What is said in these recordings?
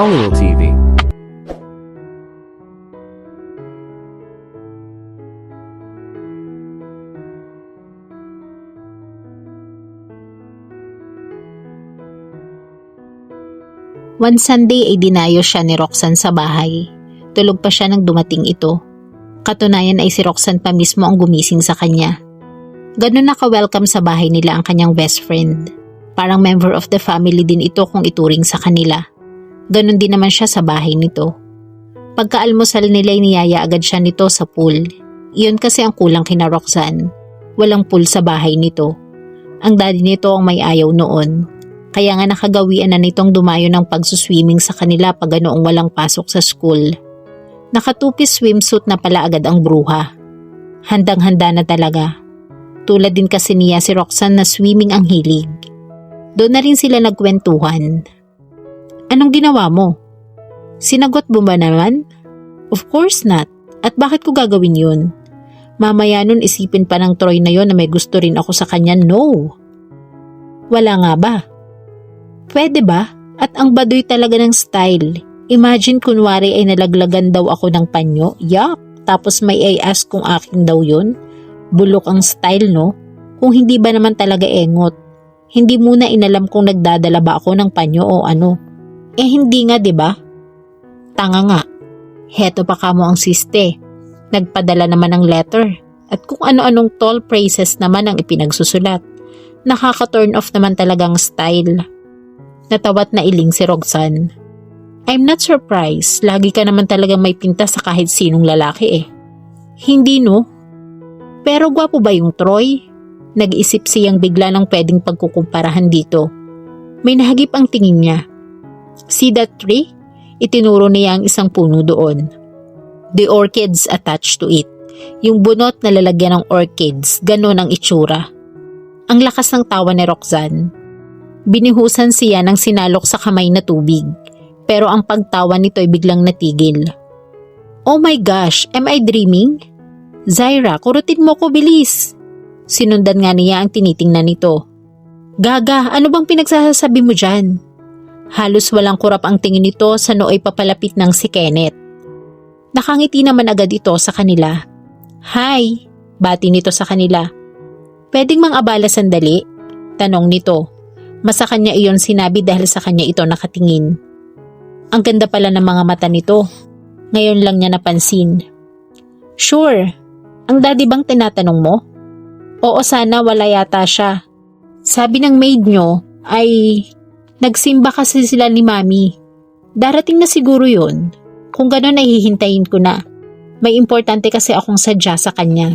Halil TV. One Sunday ay dinayo siya ni Roxanne sa bahay. Tulog pa siya nang dumating ito. Katunayan ay si Roxanne pa mismo ang gumising sa kanya. Ganun naka-welcome sa bahay nila ang kanyang best friend. Parang member of the family din ito kung ituring sa kanila. Ganun din naman siya sa bahay nito. Pagkaalmusal nila ay niyaya agad siya nito sa pool. Iyon kasi ang kulang kina Roxanne. Walang pool sa bahay nito. Ang daddy nito ang may ayaw noon. Kaya nga nakagawian na nitong dumayo ng pagsuswimming sa kanila pag ganoong walang pasok sa school. Nakatupis swimsuit na pala agad ang bruha. Handang-handa na talaga. Tulad din kasi niya si Roxanne na swimming ang hilig. Doon na rin sila nagkwentuhan. Anong ginawa mo? Sinagot mo ba naman? Of course not. At bakit ko gagawin yun? Mamaya nun isipin pa ng Troy na yon na may gusto rin ako sa kanya. No. Wala nga ba? Pwede ba? At ang baduy talaga ng style. Imagine kunwari ay nalaglagan daw ako ng panyo. Yuck! Tapos may I ask kung akin daw yun. Bulok ang style, no? Kung hindi ba naman talaga engot? Hindi muna inalam kung nagdadala ba ako ng panyo o ano. Eh hindi nga 'di ba? Tanga nga. Heto pa kamo ang siste. Nagpadala naman ng letter. At kung ano-anong tall phrases naman ang ipinagsusulat. Nakaka-turn off naman talagang style. Natawat na iling si Roxanne. I'm not surprised. Lagi ka naman talagang may pinta sa kahit sinong lalaki eh. Hindi no? Pero gwapo ba yung Troy? Nag-isip siyang bigla ng pwedeng pagkukumparahan dito. May nahagip ang tingin niya. See that tree? Itinuro niya ang isang puno doon. The orchids attached to it. Yung bunot na lalagyan ng orchids, ganon ang itsura. Ang lakas ng tawa ni Roxanne. Binihusan siya ng sinalok sa kamay na tubig. Pero ang pagtawa nito ay biglang natigil. Oh my gosh, am I dreaming? Zaira, kurutin mo ko bilis. Sinundan nga niya ang tinitingnan nito. Gaga, ano bang pinagsasabi mo dyan? Halos walang kurap ang tingin nito sa nooy papalapit ng si Kenneth. Nakangiti naman agad ito sa kanila. Hi, bati nito sa kanila. Pwedeng mang-abala sandali? Tanong nito. Mas sa kanya iyon sinabi dahil sa kanya ito nakatingin. Ang ganda pala ng mga mata nito. Ngayon lang niya napansin. Sure, ang daddy bang tinatanong mo? Oo sana wala yata siya. Sabi ng maid nyo ay nagsimba kasi sila ni mami. Darating na siguro yun. Kung gano'n ay hihintayin ko na. May importante kasi akong sadya sa kanya.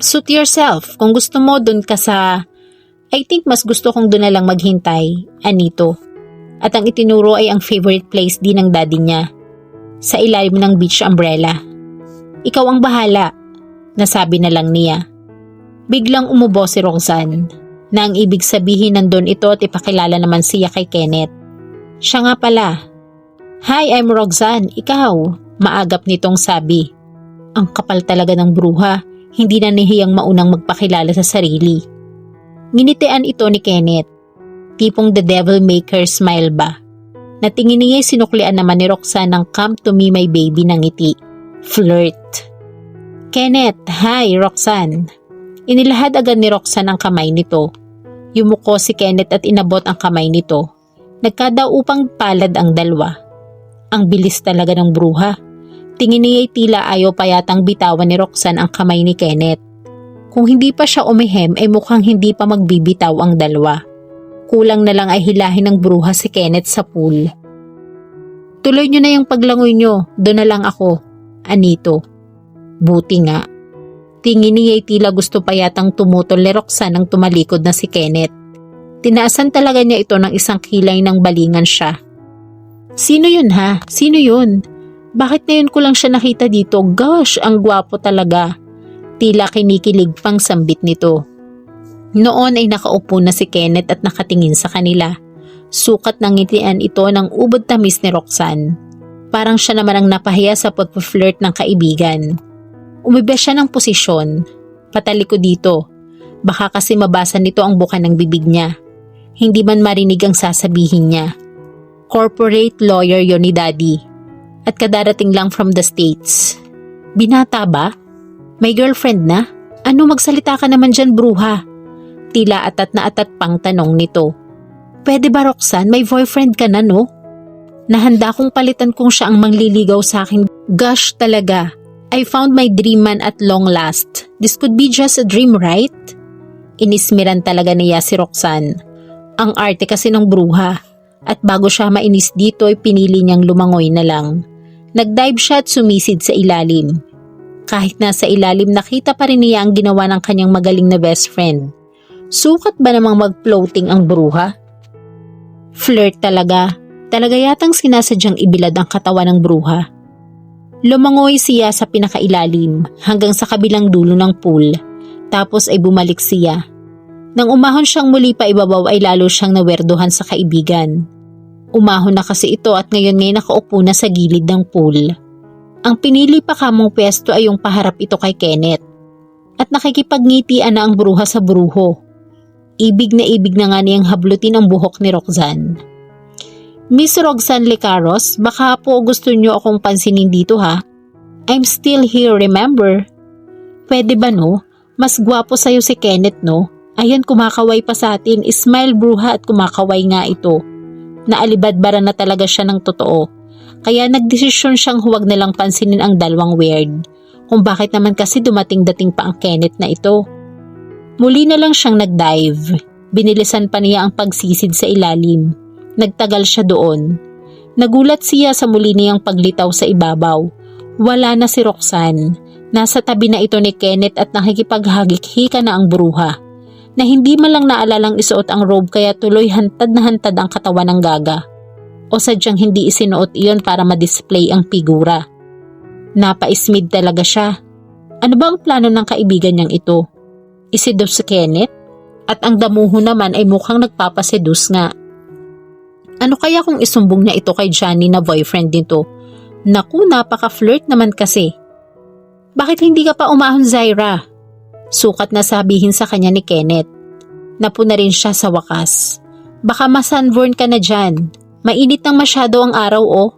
Suit yourself. Kung gusto mo dun ka sa... I think mas gusto kong dun na lang maghintay. Anito. At ang itinuro ay ang favorite place din ng daddy niya. Sa ilalim ng beach umbrella. Ikaw ang bahala. Nasabi na lang niya. Biglang umubo si Roxanne na ang ibig sabihin nandun ito at ipakilala naman siya kay Kenneth. Siya nga pala. Hi, I'm Roxanne. Ikaw? Maagap nitong sabi. Ang kapal talaga ng bruha. Hindi na nihiyang maunang magpakilala sa sarili. Nginitian ito ni Kenneth. Tipong the devil maker smile ba? Natingin niya'y sinuklian naman ni Roxanne ng come to me my baby ng ngiti. Flirt. Kenneth, hi Roxanne. Inilahad agad ni Roxanne ang kamay nito. Yumuko si Kenneth at inabot ang kamay nito. Nagkadaupang palad ang dalawa. Ang bilis talaga ng bruha. Tingin niya'y tila ayaw pa yatang bitawan ni Roxanne ang kamay ni Kenneth. Kung hindi pa siya umihem ay mukhang hindi pa magbibitaw ang dalawa. Kulang na lang ay hilahin ng bruha si Kenneth sa pool. Tuloy nyo na yung paglangoy nyo, doon na lang ako. Anito. Buti nga. Tingin niya'y tila gusto pa yatang tumutol ni Roxanne nang tumalikod na si Kenneth. Tinaasan talaga niya ito ng isang kilay ng balingan siya. Sino yun ha? Sino yun? Bakit ngayon ko lang siya nakita dito? Gosh, ang gwapo talaga. Tila kinikilig pang sambit nito. Noon ay nakaupo na si Kenneth at nakatingin sa kanila. Sukat ng ngitian ito ng ubod tamis ni Roxanne. Parang siya naman ang napahiya sa pagpa-flirt ng kaibigan. Umiba siya ng posisyon. Patalikod dito. Baka kasi mabasa nito ang buka ng bibig niya. Hindi man marinig ang sasabihin niya. Corporate lawyer yon ni Daddy. At kadarating lang from the States. Binata ba? May girlfriend na? Ano magsalita ka naman dyan, bruha? Tila atat na atat pang tanong nito. Pwede ba, Roxanne? May boyfriend ka na, no? Nahanda kong palitan kung siya ang mangliligaw sa akin. Gosh talaga. I found my dream man at long last. This could be just a dream, right? Inismiran talaga niya si Roxanne. Ang arte kasi ng bruha. At bago siya mainis dito ay pinili niyang lumangoy na lang. Nagdive siya at sumisid sa ilalim. Kahit nasa ilalim nakita pa rin niya ang ginawa ng kanyang magaling na best friend. Sukat ba namang mag-floating ang bruha? Flirt talaga. Talaga yatang sinasadyang ibilad ang katawan ng bruha. Lumangoy siya sa pinakailalim hanggang sa kabilang dulo ng pool. Tapos ay bumalik siya. Nang umahon siyang muli pa ibabaw ay lalo siyang nawerduhan sa kaibigan. Umahon na kasi ito at ngayon ngay nakaupo na sa gilid ng pool. Ang pinili pa kamong pwesto ay yung paharap ito kay Kenneth. At nakikipagngitian na ang bruha sa bruho. Ibig na nga niyang hablutin ang buhok ni Roxanne. Miss Roxanne Lecaros, baka po gusto niyo akong pansinin dito ha? I'm still here, remember? Pwede ba no? Mas gwapo sa'yo si Kenneth no? Ayan kumakaway pa sa atin, smile bruha at kumakaway nga ito. Naalibadbara na talaga siya ng totoo. Kaya nagdesisyon siyang huwag na lang pansinin ang dalawang weird. Kung bakit naman kasi dumating-dating pa ang Kenneth na ito. Muli na lang siyang nag-dive. Binilisan pa niya ang pagsisid sa ilalim. Nagtagal siya doon. Nagulat siya sa muli niyang paglitaw sa ibabaw. Wala na si Roxanne. Nasa tabi na ito ni Kenneth at nakikipaghagik-hika na ang bruha. Na hindi man lang naalalang isuot ang robe kaya tuloy hantad na hantad ang katawan ng Gaga. O sadyang hindi isinuot iyon para ma-display ang figura. Napaismid talaga siya. Ano ba ang plano ng kaibigan niyang ito? Iseduce si Kenneth? At ang damuho naman ay mukhang nagpapaseduce nga. Ano kaya kung isumbong niya ito kay Johnny na boyfriend nito? Naku, napaka-flirt naman kasi. Bakit hindi ka pa umahon, Zaira? Sukat na sabihin sa kanya ni Kenneth. Napuna rin siya sa wakas. Baka ma-sunburn ka na dyan. Mainit nang masyado ang araw oh.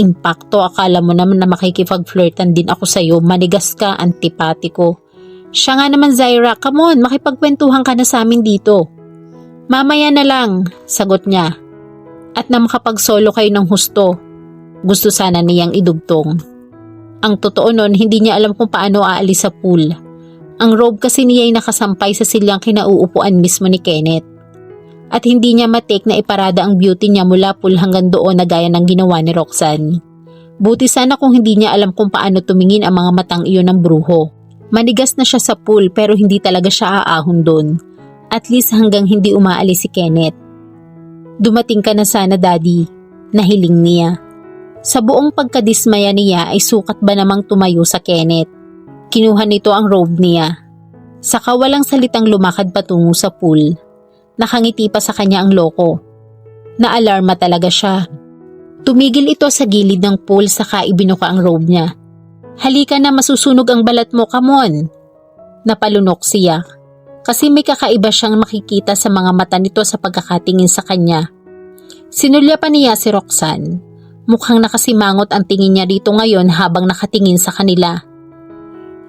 Impakto, akala mo naman na makikipag-flirtan din ako sa'yo. Manigas ka, antipatiko. Siya nga naman, Zaira, come on, makipagkwentuhan ka na sa amin dito. Mamaya na lang, sagot niya. At na makapag-solo kayo ng husto. Gusto sana niyang idugtong. Ang totoo nun, hindi niya alam kung paano aalis sa pool. Ang robe kasi niya ay nakasampay sa silyang kinauupuan mismo ni Kenneth. At hindi niya matik na iparada ang beauty niya mula pool hanggang doon na gaya ng ginawa ni Roxanne. Buti sana kung hindi niya alam kung paano tumingin ang mga matang iyon ng bruho. Manigas na siya sa pool pero hindi talaga siya aahon doon. At least hanggang hindi umaalis si Kenneth. Dumating ka na sana, Daddy. Nahiling niya. Sa buong pagkadismaya niya ay sukat ba namang tumayo sa Kenneth. Kinuha nito ang robe niya. Saka walang salitang lumakad patungo sa pool. Nakangiti pa sa kanya ang loko. Naalarma talaga siya. Tumigil ito sa gilid ng pool saka ibinuka ang robe niya. Halika na, masusunog ang balat mo, come on. Napalunok siya. Kasi may kakaiba siyang makikita sa mga mata nito sa pagkakatingin sa kanya. Sinulya pa niya si Roxanne. Mukhang nakasimangot ang tingin niya dito ngayon habang nakatingin sa kanila.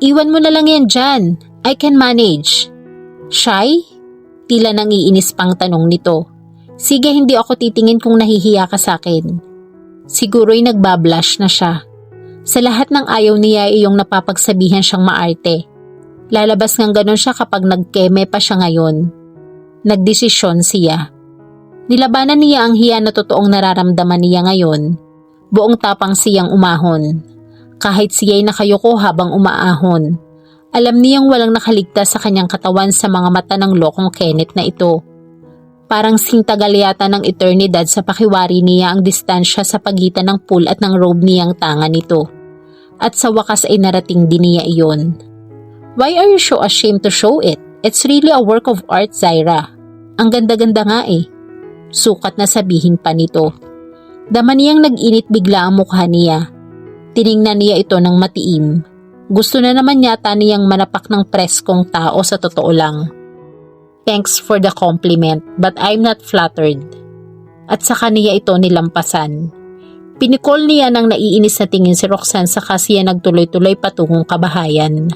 Iwan mo na lang yan dyan. I can manage. Shy? Tila nang iinis pang tanong nito. Sige, hindi ako titingin kung nahihiya ka sa akin. Siguro'y nagbablush na siya. Sa lahat ng ayaw niya ay iyong napapagsabihan siyang maarte. Lalabas ng ganon siya kapag nagkeme pa siya ngayon. Nagdesisyon siya. Nilabanan niya ang hiya na totoong nararamdaman niya ngayon. Buong tapang siyang umahon. Kahit siya'y nakayuko habang umaahon. Alam niyang walang nakaligtas sa kanyang katawan sa mga mata ng lokong Kenneth na ito. Parang sintagal yata ng eternidad sa pakiwari niya ang distansya sa pagitan ng pool at ng robe niyang tanga nito. At sa wakas ay narating din niya iyon. Why are you so ashamed to show it? It's really a work of art, Zaira. Ang ganda-ganda nga eh. Sukat na sabihin pa nito. Dama niyang nag-init bigla ang mukha niya. Tiningnan niya ito ng matiim. Gusto na naman yata niyang manapak ng preskong tao sa totoo lang. Thanks for the compliment, but I'm not flattered. at saka niya ito nilampasan. Pinikol niya ng naiinis na tingin si Roxanne saka siya nagtuloy-tuloy patungong kabahayan.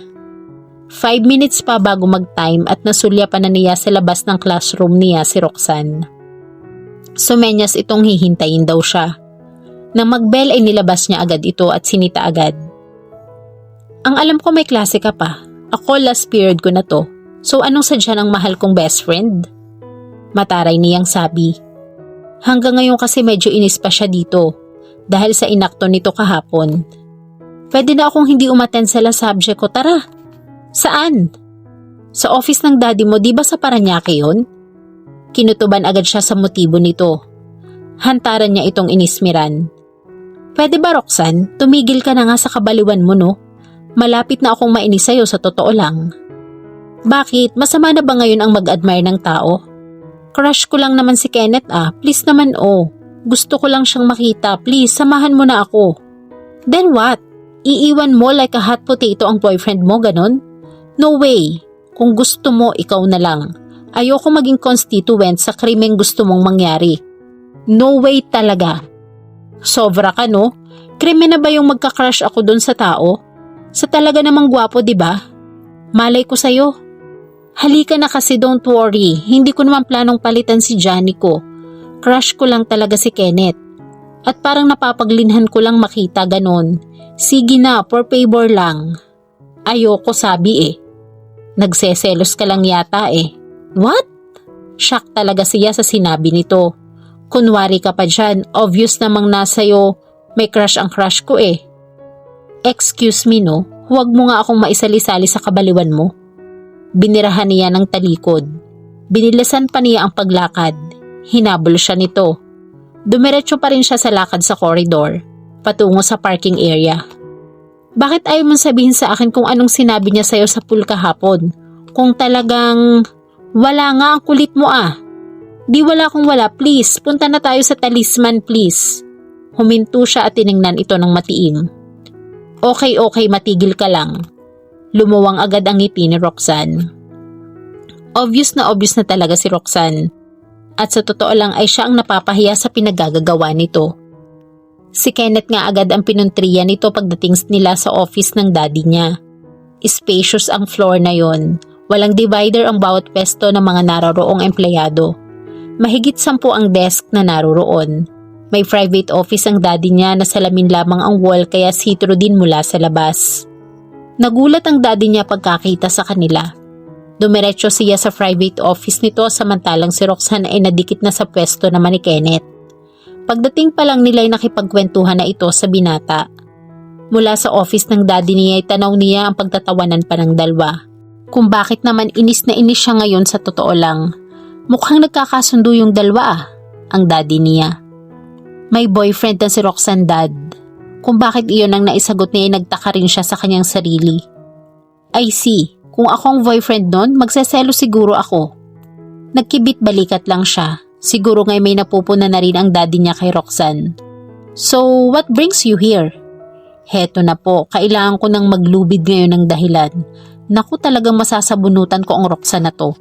5 minutes pa bago mag-time at nasulyapan na niya sa labas ng classroom niya si Roxanne. Sumenyas itong hihintayin daw siya. Nang mag-bell ay nilabas niya agad ito at sinita agad. Ang alam ko may klase ka pa. Ako last period ko na to. So anong sadya ng mahal kong best friend? Mataray niyang sabi. Hanggang ngayon kasi medyo inis pa siya dito dahil sa inakto nito kahapon. Pwede na akong hindi umattend sa last subject ko, tara. Saan? Sa office ng daddy mo, di ba sa Paranaque yun? Kinutuban agad siya sa motibo nito. Hantaran niya itong inismiran. Pwede ba Roxanne, tumigil ka na nga sa kabaliwan mo no? Malapit na akong mainis sa'yo sa totoo lang. Bakit? Masama na ba ngayon ang mag-admire ng tao? Crush ko lang naman si Kenneth please naman Gusto ko lang siyang makita, please samahan mo na ako. Then what? Iiwan mo like a hot potato ang boyfriend mo, ganon? No way. Kung gusto mo, ikaw na lang. Ayoko maging constituent sa krimeng gusto mong mangyari. No way talaga. Sobra ka no? Krimen na ba yung magka-crush ako dun sa tao? Sa talaga namang gwapo, di ba? Malay ko sa'yo. Halika na kasi, don't worry. Hindi ko naman planong palitan si Johnny ko. Crush ko lang talaga si Kenneth. At parang napapaglinhan ko lang makita ganon. Sige na, for favor lang. Ayoko sabi Nagseselos ka lang yata What? Shock talaga siya sa sinabi nito. Kunwari ka pa dyan, obvious namang nasa'yo may crush ang crush ko Excuse me no, huwag mo nga akong maisali-sali sa kabaliwan mo. Binirahan niya ng talikod. Binilasan pa niya ang paglakad. Hinabol siya nito. Dumiretso pa rin siya sa lakad sa koridor, patungo sa parking area. Bakit ayaw mong sabihin sa akin kung anong sinabi niya sa'yo sa pool kahapon? Kung talagang wala nga ang kulit mo Di wala kung wala, please. Punta na tayo sa talisman, please. Huminto siya at tiningnan ito ng matiim. Okay, matigil ka lang. Lumuwang agad ang ngiti ni Roxanne. Obvious na talaga si Roxanne. At sa totoo lang ay siya ang napapahiya sa pinagagagawa nito. Si Kenneth nga agad ang pinuntriya nito pagdating nila sa office ng daddy niya. Spacious ang floor na yon. Walang divider ang bawat pwesto ng mga naroroong empleyado. Mahigit 10 ang desk na naroroon. May private office ang daddy niya na salamin lamang ang wall kaya see-through din mula sa labas. Nagulat ang daddy niya pagkakita sa kanila. Dumiretso siya sa private office nito samantalang si Roxanne ay nadikit na sa pwesto naman ni Kenneth. Pagdating pa lang nila ay nakipagkwentuhan na ito sa binata. Mula sa office ng daddy niya ay tanaw niya ang pagtatawanan pa ng dalawa. Kung bakit naman inis na inis siya ngayon sa totoo lang. Mukhang nagkakasundo yung dalawa ang daddy niya. May boyfriend na si Roxanne, dad. Kung bakit iyon ang naisagot niya ay nagtaka rin siya sa kanyang sarili. I see. Kung ako ang boyfriend nun, magseselo siguro ako. Nagkibit balikat lang siya. Siguro nga'y may napupuna na rin ang daddy niya kay Roxanne. So, what brings you here? Heto na po, kailangan ko nang maglubid ngayon ng dahilan. Naku, talagang masasabunutan ko ang Roxanne na to.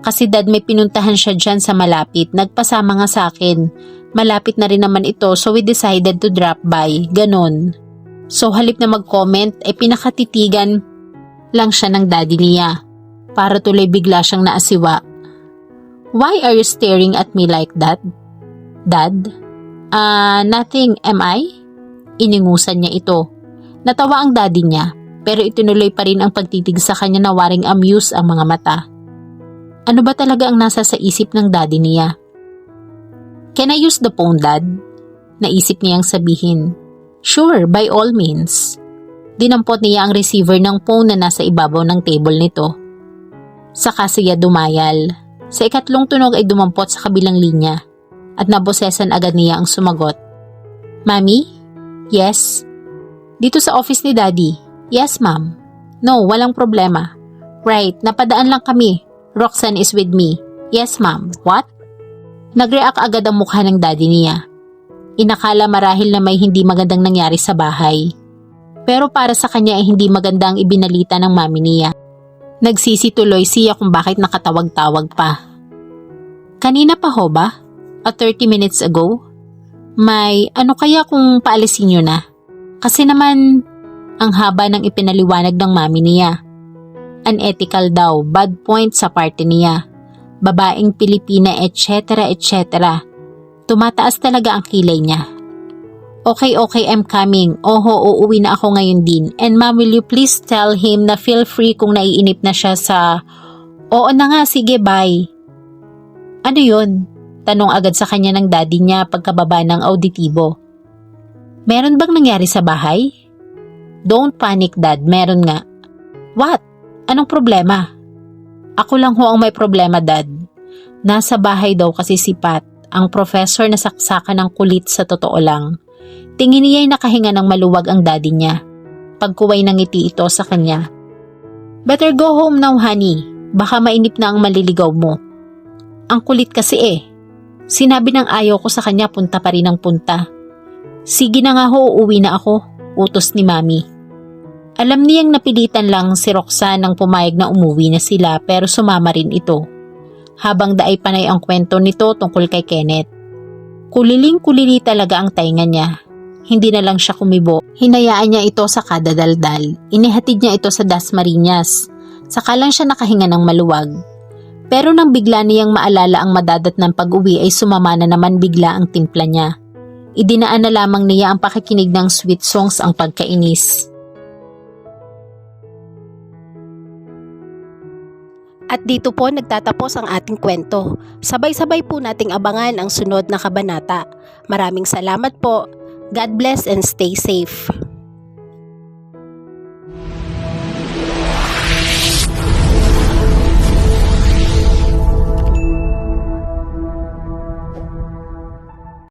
Kasi dad, may pinuntahan siya dyan sa malapit. Nagpasama nga sa akin. Malapit na rin naman ito so we decided to drop by. Ganon. So halip na mag-comment ay pinakatitigan lang siya ng daddy niya. Para tuloy bigla siyang naasiwa. Why are you staring at me like that? Dad? Nothing, am I? Iningusan niya ito. Natawa ang daddy niya pero itinuloy pa rin ang pagtitig sa kanya na waring amuse ang mga mata. Ano ba talaga ang nasa sa isip ng daddy niya? Can I use the phone, dad? Naisip niyang sabihin. Sure, by all means. Dinampot niya ang receiver ng phone na nasa ibabaw ng table nito. Saka siya dumayal. Sa ikatlong tunog ay dumampot sa kabilang linya at nabosesan agad niya ang sumagot. Mami? Yes? Dito sa office ni daddy? Yes, ma'am. No, walang problema. Right, napadaan lang kami. Roxanne is with me. Yes, ma'am. What? Nag-react agad ang mukha ng daddy niya. Inakala marahil na may hindi magandang nangyari sa bahay. Pero para sa kanya ay hindi maganda ang ibinalita ng mami niya. Nagsisituloy siya kung bakit nakatawag-tawag pa. Kanina pa ho ba? 30 minutes ago? May ano kaya kung paalisin nyo na? Kasi naman, ang haba ng ipinaliwanag ng mami niya. Unethical daw, bad point sa party niya. Babaeng Pilipina, etc. etc. Tumataas talaga ang kilay niya. Okay, I'm coming. Oho, uuwi na ako ngayon din. And ma'am, will you please tell him na feel free kung naiinip na siya sa... Oo na nga, sige, bye. Ano yun? Tanong agad sa kanya ng daddy niya pagkababa ng auditibo. Meron bang nangyari sa bahay? Don't panic, dad. Meron nga. What? Anong problema? Ako lang ho ang may problema, dad. Nasa bahay daw kasi si Pat, ang professor na saksakan ng kulit sa totoo lang. Tingin niya'y nakahinga ng maluwag ang daddy niya. Pagkuway ng ngiti ito sa kanya. Better go home now, honey. Baka mainip na ang maliligaw mo. Ang kulit kasi eh. Sinabi ng ayaw ko sa kanya, punta pa rin ang punta. Sige na nga ho, uuwi na ako. Utos ni mami. Alam niyang napilitan lang si Roxanne nang pumayag na umuwi na sila pero sumama rin ito. Habang daay panay ang kwento nito tungkol kay Kenneth. Kuliling-kulili talaga ang tainga niya. Hindi na lang siya kumibo. Hinayaan niya ito sa kada daldal. Inihatid niya ito sa Dasmariñas. Saka lang siya nakahinga ng maluwag. Pero nang bigla niyang maalala ang madadat ng pag-uwi ay sumama na naman bigla ang timpla niya. Idinaan na lamang niya ang pakikinig ng sweet songs ang pagkainis. At dito po nagtatapos ang ating kwento. Sabay-sabay po nating abangan ang sunod na kabanata. Maraming salamat po. God bless and stay safe.